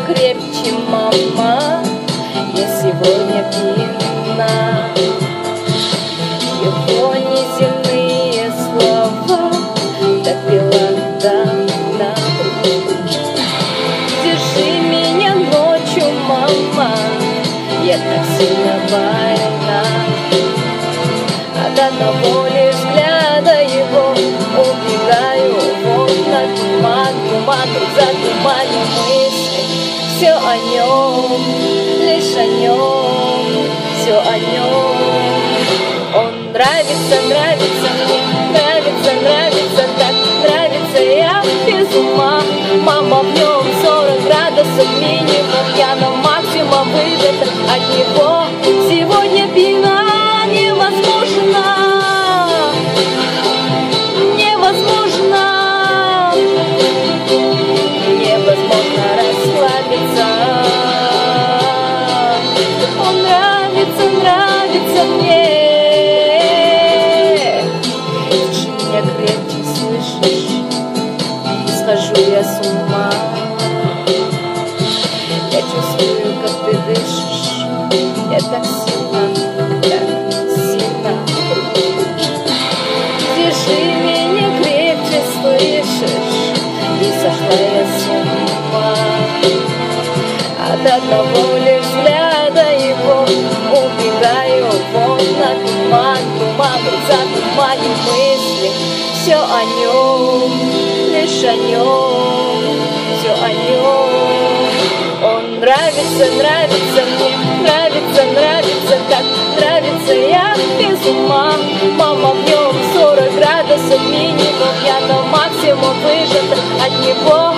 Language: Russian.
Крепче, мама, я сегодня пьяна. Его неземные слова допила до дна. Держи меня ночью, мама, я так сильно больна. От одного лишь взгляда его убегаю вон на туман, туман, за туманем мысли. Все о нем, лишь о нем, все о нем. Он нравится, нравится мне, нравится, нравится, так нравится, я без ума. Мама, в нем 40 градусов минимум, я на максимум выжата от него. Сегодня пьяна невозможно, невозможно, невозможно расслабиться. Он нравится, нравится мне. Держи меня крепче, слышишь? Схожу я с ума. Я чувствую, как ты дышишь. Я так сильно, так сильно. Держи меня крепче, слышишь? И сошла я с ума. От одного лишь взгляда его убегаю вон на туман, туман, за туманем мысли. Все о нем, лишь о нем, все о нем. Он нравится, нравится мне, нравится, нравится, так нравится, я без ума. Мама, в нем 40 градусов минимум, я на максимум выжата от него.